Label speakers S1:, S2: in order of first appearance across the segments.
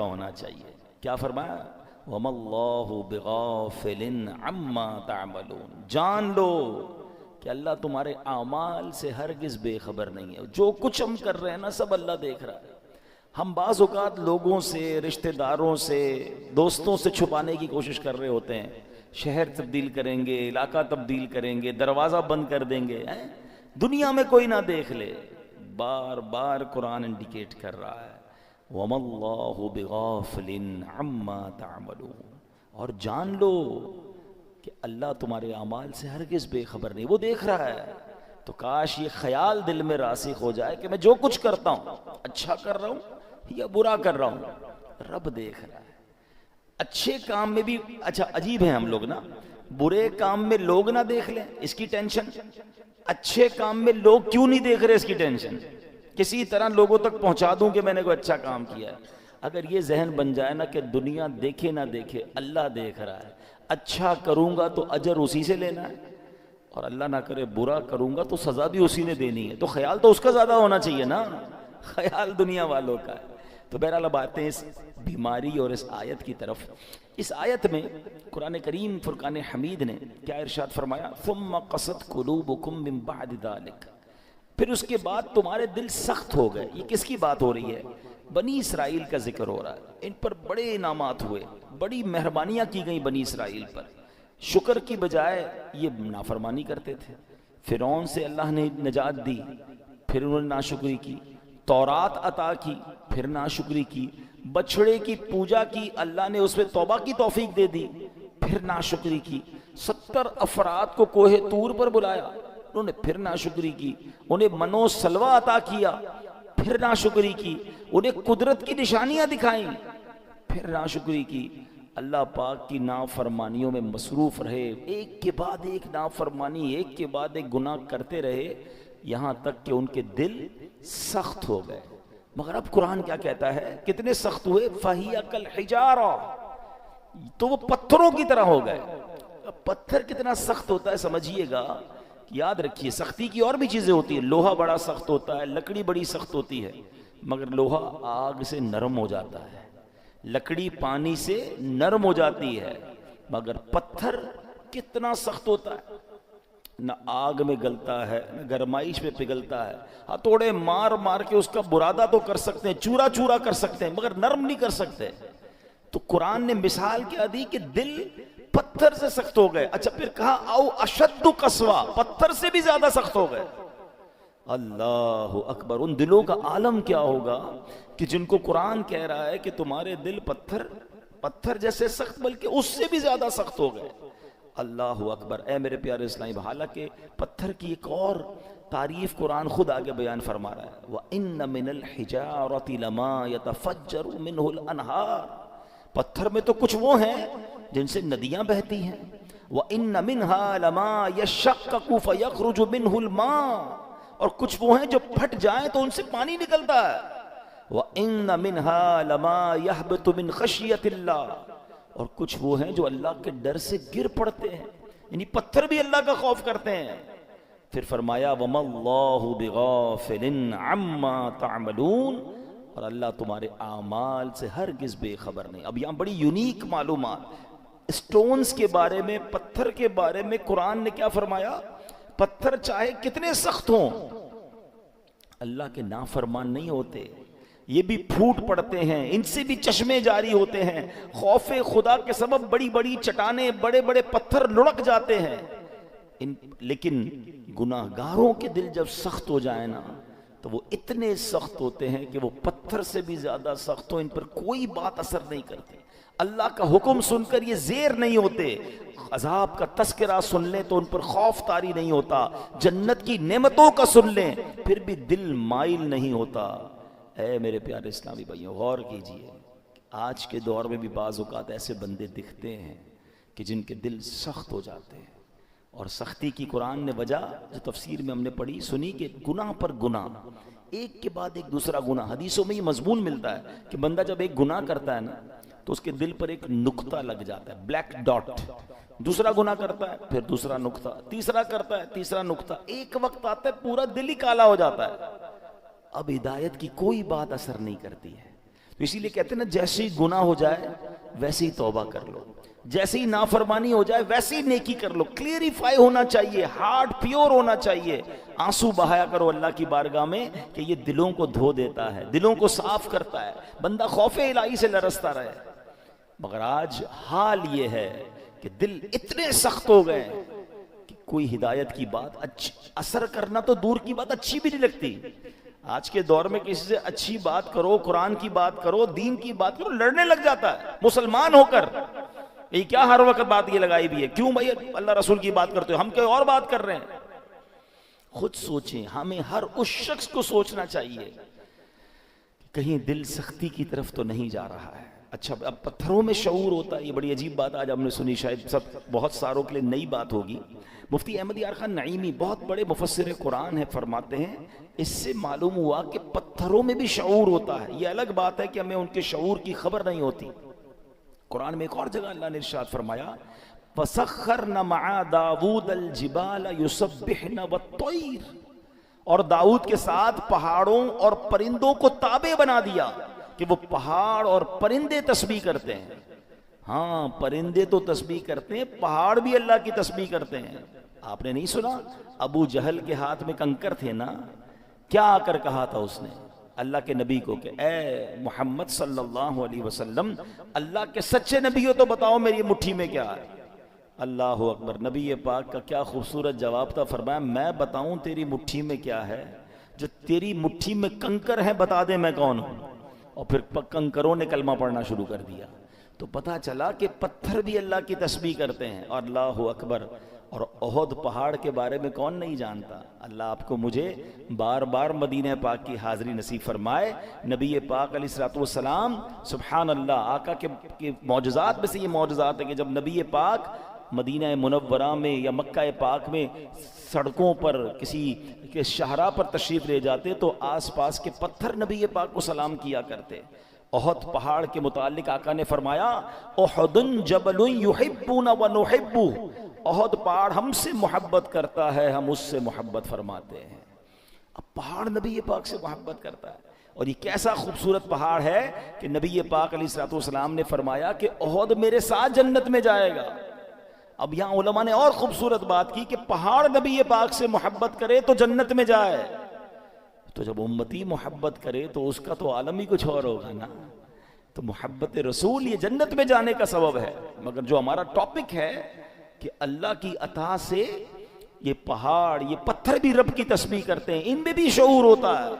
S1: ہونا چاہیے. کیا فرمایا؟ وَمَا اللَّهُ بِغَافِلٍ عَمَّا تَعْمَلُونَ. جان لو کہ اللہ تمہارے اعمال سے ہرگز بے خبر نہیں ہے. جو کچھ ہم کر رہے ہیں نا سب اللہ دیکھ رہا ہے. ہم بعض اوقات لوگوں سے، رشتہ داروں سے، دوستوں سے چھپانے کی کوشش کر رہے ہوتے ہیں. شہر تبدیل کریں گے، علاقہ تبدیل کریں گے، دروازہ بند کر دیں گے، دنیا میں کوئی نہ دیکھ لے. بار بار قرآن انڈیکیٹ کر رہا ہے وَمَا اللَّهُ بِغَافِلٍ عَمَّا تَعْمَلُونَ. اور جان لو کہ اللہ تمہارے اعمال سے ہرگز بے خبر نہیں، وہ دیکھ رہا ہے. تو کاش یہ خیال دل میں راسخ ہو جائے کہ میں جو کچھ کرتا ہوں، اچھا کر رہا ہوں یا برا کر رہا ہوں، رب دیکھ رہا ہے. اچھے کام میں بھی اچھا عجیب ہیں ہم لوگ نا، برے کام میں لوگ نہ دیکھ لیں اس کی ٹینشن، اچھے کام میں لوگ کیوں نہیں دیکھ رہے اس کی ٹینشن. کسی طرح لوگوں تک پہنچا دوں کہ میں نے کوئی اچھا کام کیا ہے. اگر یہ ذہن بن جائے نا کہ دنیا دیکھے نہ دیکھے اللہ دیکھ رہا ہے، اچھا کروں گا تو اجر اسی سے لینا ہے، اور اللہ نہ کرے برا کروں گا تو سزا بھی اسی نے دینی ہے. تو خیال تو اس کا زیادہ ہونا چاہیے نا، خیال دنیا والوں کا ہے. تو بہرحال اب آتے ہیں اس بیماری اور اس آیت کی طرف. اس آیت میں قرآن کریم فرقان حمید نے کیا ارشاد فرمایا؟ ثم قست قلوبکم من بعد ذلک. پھر اس کے بعد تمہارے دل سخت ہو گئے. یہ کس کی بات ہو رہی ہے؟ بنی اسرائیل کا ذکر ہو رہا ہے. ان پر بڑے انعامات ہوئے، بڑی مہربانیاں کی گئیں بنی اسرائیل پر. شکر کی بجائے یہ نافرمانی کرتے تھے. فرعون سے اللہ نے نجات دی، پھر انہوں نے ناشکری کی. تورات عطا کی، پھر ناشکری کی. بچڑے کی پوجا کی، اللہ نے اس پہ توبہ کی توفیق دے دی، پھر ناشکری کی. 70 افراد کو کوہ طور پر بلایا، انہوں نے پھر ناشکری کی. انہیں منو سلوہ عطا کیا، پھر ناشکری کی. انہیں قدرت کی نشانیاں دکھائیں، پھر ناشکری کی. اللہ پاک کی نافرمانیوں میں مصروف رہے، ایک کے بعد ایک نافرمانی، ایک کے بعد ایک گناہ کرتے رہے، یہاں تک کہ ان کے دل سخت ہو گئے. مگر اب قرآن کیا کہتا ہے؟ کتنے سخت ہوئے؟ فَهِيَ كَالْحِجَارَةِ. تو وہ پتھروں کی طرح ہو گئے. اب پتھر کتنا سخت ہوتا ہے سمجھیے گا. یاد رکھیے سختی کی اور بھی چیزیں ہوتی ہیں. لوہا بڑا سخت ہوتا ہے، لکڑی بڑی سخت ہوتی ہے، مگر لوہا آگ سے نرم ہو جاتا ہے، لکڑی پانی سے نرم ہو جاتی ہے. مگر پتھر کتنا سخت ہوتا ہے، نہ آگ میں گلتا ہے نہ گرمائش میں پگھلتا ہے. ہتھوڑے مار مار کے اس کا برادہ تو کر سکتے ہیں، چورا چورا کر سکتے ہیں، مگر نرم نہیں کر سکتے. تو قرآن نے مثال کیا دی کہ دل پتھر سے سخت ہو گئے. اچھا پھر کہا او اشد قسوہ، پتھر سے بھی زیادہ سخت ہو گئے. اللہ اکبر. ان دلوں کا عالم کیا ہوگا کہ جن کو قرآن کہہ رہا ہے کہ تمہارے دل پتھر جیسے سخت بلکہ اس سے بھی زیادہ سخت ہو گئے. اللہ اکبر. اے میرے پیارے اسلامی، حالانکہ پتھر کی ایک اور تعریف قرآن خود آگے بیان فرما رہا ہے. وَإِنَّ مِنَ الْحِجَارَةِ لَمَا يَتَفَجَّرُ مِنْهُ الْأَنْهَارُ. پتھر میں تو کچھ وہ ہیں جن سے ندیاں بہتی ہیں. وَإِنَّ مِنْهَا لَمَا يَشَّقَّقُ فَيَخْرُجُ مِنْهُ الْمَاءُ. اور کچھ وہ ہیں جو پھٹ جائیں تو ان سے پانی نکلتا ہے. وَإِنَّ مِنْهَا لَمَا يَهْبِطُ مِنْ خَشْيَةِ اللَّهِ. اور کچھ وہ ہیں جو اللہ کے ڈر سے گر پڑتے ہیں، یعنی پتھر بھی اللہ کا خوف کرتے ہیں. پھر فرمایا وَمَا اللَّهُ بِغَافِلٍ عَمَّا تَعْمَلُونَ. اور اللہ تمہارے اعمال سے ہرگز بے خبر نہیں. اب یہاں بڑی یونیک معلومات سٹونز کے بارے میں، پتھر کے بارے میں قرآن نے کیا فرمایا؟ پتھر چاہے کتنے سخت ہوں، اللہ کے نافرمان نہیں ہوتے. یہ بھی پھوٹ پڑتے ہیں، ان سے بھی چشمے جاری ہوتے ہیں. خوف خدا کے سبب بڑی بڑی چٹانیں، بڑے بڑے پتھر لڑک جاتے ہیں. لیکن گناہگاروں کے دل جب سخت ہو جائے نا تو وہ اتنے سخت ہوتے ہیں کہ وہ پتھر سے بھی زیادہ سخت ہو، ان پر کوئی بات اثر نہیں کرتی. اللہ کا حکم سن کر یہ زیر نہیں ہوتے، عذاب کا تذکرہ سن لیں تو ان پر خوف طاری نہیں ہوتا، جنت کی نعمتوں کا سن لیں پھر بھی دل مائل نہیں ہوتا. اے میرے پیارے اسلامی بھائیوں، غور کیجئے. آج کے دور میں بھی بعض اوقات ایسے بندے دکھتے ہیں کہ جن کے دل سخت ہو جاتے ہیں. اور سختی کی قرآن نے وجہ جو تفسیر میں ہم نے پڑھی سنی کہ گناہ پر گناہ، ایک کے بعد ایک دوسرا گناہ. حدیثوں میں یہ مضمون ملتا ہے کہ بندہ جب ایک گناہ کرتا ہے نا تو اس کے دل پر ایک نقطہ لگ جاتا ہے، بلیک ڈاٹ. دوسرا گناہ کرتا ہے پھر دوسرا نقطہ، تیسرا کرتا ہے تیسرا نقطہ. ایک وقت آتا ہے پورا دل ہی کالا ہو جاتا ہے. اب ہدایت کی کوئی بات اثر نہیں کرتی ہے. تو اسی لیے کہتے ہیں نا جیسے ہی گناہ ہو جائے ویسے ہی توبہ کر لو، جیسے ہی نافرمانی ہو جائے ویسے ہی نیکی کر لو. کلیئریفائی ہونا چاہیے، ہارٹ پیور ہونا چاہیے، آنسو بہایا کرو اللہ کی بارگاہ میں کہ یہ دلوں کو دھو دیتا ہے، دلوں کو صاف کرتا ہے، بندہ خوف الہی سے لرزتا رہے. مگر آج حال یہ ہے کہ دل اتنے سخت ہو گئے کہ کوئی ہدایت کی بات اثر کرنا تو دور کی بات اچھی بھی نہیں لگتی. آج کے دور میں کسی سے اچھی بات کرو، قرآن کی بات کرو، دین کی بات کرو، لڑنے لگ جاتا ہے مسلمان ہو کر. یہ کیا ہر وقت بات یہ لگائی بھی ہے، کیوں بھائی اللہ رسول کی بات کرتے ہو، ہم کوئی اور بات کر رہے ہیں. خود سوچیں، ہمیں ہر اس شخص کو سوچنا چاہیے کہیں دل سختی کی طرف تو نہیں جا رہا ہے. اچھا اب پتھروں میں شعور ہوتا ہے، یہ بڑی عجیب بات آج ہم نے سنی، شاید بہت ساروں کے لیے نئی بات ہوگی. مفتی احمد یار خان نعیمی بہت بڑے مفسر قرآن ہیں، فرماتے ہیں اس سے معلوم ہوا کہ پتھروں میں بھی شعور ہوتا ہے. یہ الگ بات ہے کہ ہمیں ان کے شعور کی خبر نہیں ہوتی. قرآن میں ایک اور جگہ اللہ نے ارشاد فرمایا وَسَخَّرْنَ مَعَ دَاوُودَ الْجِبَالَ يُسَبِّحْنَ وَالطَّيْرَ، اور داؤد کے ساتھ پہاڑوں اور پرندوں کو تابع بنا دیا کہ وہ پہاڑ اور پرندے تسبیح کرتے ہیں. ہاں پرندے تو تسبیح کرتے ہیں، پہاڑ بھی اللہ کی تسبیح کرتے ہیں. آپ نے نہیں سنا ابو جہل کے ہاتھ میں کنکر تھے نا، کیا آ کر کہا تھا اس نے اللہ کے نبی کو کہ اے محمد صلی اللہ علیہ وسلم اللہ کے سچے نبی ہو تو بتاؤ میری مٹھی میں کیا ہے. اللہ اکبر، نبی پاک کا کیا خوبصورت جواب تھا. فرمایا میں بتاؤں تیری مٹھی میں کیا ہے؟ جو تیری مٹھی میں کنکر ہے بتا دے میں کون ہوں. اور پھر کنکروں نے کلمہ پڑھنا شروع کر دیا. تو پتا چلا کہ پتھر بھی اللہ کی تسبیح کرتے ہیں. اور اللہ اکبر. اور احد پہاڑ کے بارے میں کون نہیں جانتا. اللہ آپ کو مجھے بار بار مدینہ پاک کی حاضری نصیب فرمائے. نبی پاک علیہ الصلوۃ والسلام سبحان اللہ، آقا کے معجزات میں سے یہ معجزات ہے کہ جب نبی پاک مدینہ منورہ میں یا مکہ پاک میں سڑکوں پر کسی کے شاہراہ پر تشریف لے جاتے تو آس پاس کے پتھر نبی پاک کو سلام کیا کرتے. احد پہاڑ کے متعلق آقا نے فرمایا احد جبل یحبنا ونحب، احد پہاڑ ہم سے محبت کرتا ہے، ہم اس سے محبت فرماتے ہیں. اب پہاڑ نبی پاک سے محبت کرتا ہے. اور یہ کیسا خوبصورت پہاڑ ہے کہ نبی پاک علیہ الصلوۃ والسلام نے فرمایا کہ احد میرے ساتھ جنت میں جائے گا. اب یہاں علماء نے اور خوبصورت بات کی کہ پہاڑ نبی پاک سے محبت کرے تو جنت میں جائے. تو جب امتی محبت کرے تو اس کا تو عالم ہی کچھ اور ہوگا نا. تو محبت رسول یہ جنت میں جانے کا سبب ہے. مگر جو ہمارا ٹاپک ہے کہ اللہ کی عطا سے یہ پہاڑ یہ پتھر بھی رب کی تسبیح کرتے ہیں، ان میں بھی شعور ہوتا ہے.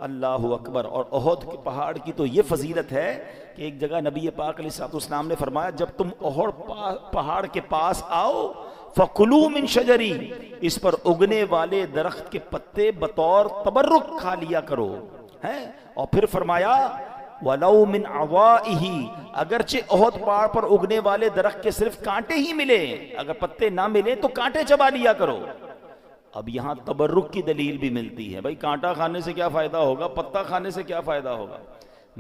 S1: اللہ اکبر. اور احد کے پہاڑ کی تو یہ فضیلت ہے کہ ایک جگہ نبی پاک علیہ الصلوۃ والسلام نے فرمایا جب تم احد پہاڑ کے پاس آؤ فَكُلُوا مِن شَجَرِهِ، اس پر اگنے والے درخت کے پتے بطور تبرک کھا لیا کرو. اور پھر فرمایا وَلَوْ مِنْ عَوَائِهِ، اگرچہ احد پہاڑ پر اگنے والے درخت کے صرف کانٹے ہی ملے، اگر پتے نہ ملے تو کانٹے چبا لیا کرو. اب یہاں تبرک کی دلیل بھی ملتی ہے. بھائی کانٹا کھانے سے کیا فائدہ ہوگا، پتا کھانے سے کیا فائدہ ہوگا.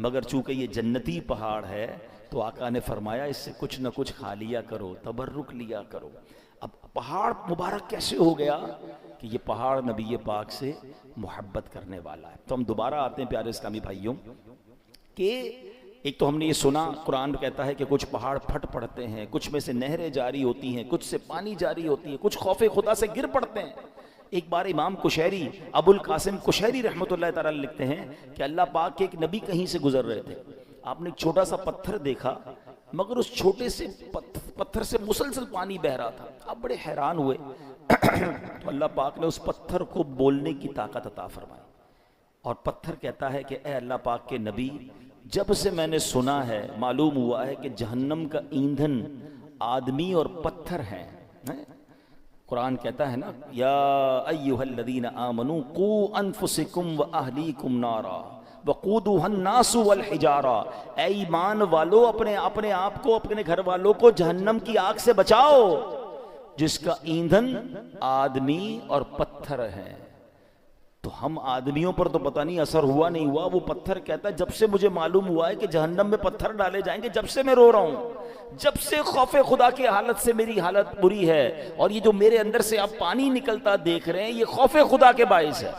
S1: مگر چونکہ یہ جنتی پہاڑ ہے تو آقا نے فرمایا اس سے کچھ نہ کچھ کھا لیا کرو، تبرک لیا کرو. اب پہاڑ مبارک کیسے ہو گیا کہ یہ پہاڑ نبی پاک سے محبت کرنے والا ہے. تو ہم دوبارہ آتے ہیں پیارے اسلامی بھائیوں کہ ایک تو ہم نے یہ سنا قرآن کہتا ہے کہ کچھ پہاڑ پھٹ پڑتے ہیں، کچھ میں سے نہریں جاری ہوتی ہیں، کچھ سے پانی جاری ہوتی ہے، کچھ خوف خدا سے گر پڑتے ہیں. ایک بار امام کشیری ابو القاسم کشیری رحمۃ اللہ تعالی لکھتے ہیں کہ اللہ پاک کے ایک نبی کہیں سے گزر رہے تھے. آپ نے ایک چھوٹا سا پتھر دیکھا مگر اس چھوٹے سے پتھر سے مسلسل پانی بہ رہا تھا. آپ بڑے حیران ہوئے تو اللہ پاک نے اس پتھر کو بولنے کی طاقت عطا فرمائی. اور پتھر کہتا ہے کہ اے اللہ پاک کے نبی، جب سے میں نے سنا ہے معلوم ہوا ہے کہ جہنم کا ایندھن آدمی اور پتھر ہیں. قرآن کہتا ہے نا یا ایھا الذین آمنوا قوا انفسکم واہلیکم نارا وقودها الناس والحجارہ، اے ایمان والو اپنے آپ کو اپنے گھر والوں کو جہنم کی آگ سے بچاؤ جس کا ایندھن آدمی اور پتھر ہے. تو ہم آدمیوں پر تو پتہ نہیں اثر ہوا نہیں ہوا، وہ پتھر کہتا ہے جب سے مجھے معلوم ہوا ہے کہ جہنم میں پتھر ڈالے جائیں گے جب سے میں رو رہا ہوں، جب سے خوف خدا کی حالت سے میری حالت بری ہے. اور یہ جو میرے اندر سے آپ پانی نکلتا دیکھ رہے ہیں یہ خوف خدا کے باعث ہے.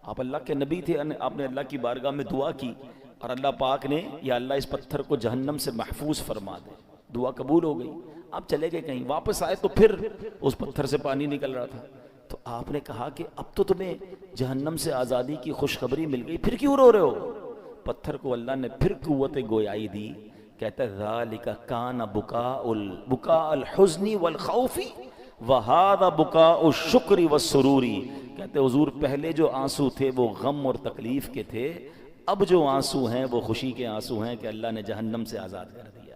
S1: آپ اللہ کے نبی تھے، آپ نے اللہ کی بارگاہ میں دعا کی اور اللہ پاک نے یا اللہ اس پتھر کو جہنم سے محفوظ فرما دے. دعا قبول ہو گئی. آپ چلے گئے کہیں, واپس آئے تو پھر اس پتھر سے پانی نکل رہا تھا. تو آپ نے کہا کہ اب تو تمہیں جہنم سے آزادی کی خوشخبری مل گئی, پھر کیوں رو رہے ہو؟ پتھر کو اللہ نے پھر قوت گویائی دی. کہتا ہے ذالک کان بکاء الحزن والخوف وہذا بکاء الشکر والسرور. کہتے حضور پہلے جو آنسو تھے وہ غم اور تکلیف کے تھے, اب جو آنسو ہیں وہ خوشی کے آنسو ہیں کہ اللہ نے جہنم سے آزاد کر دیا.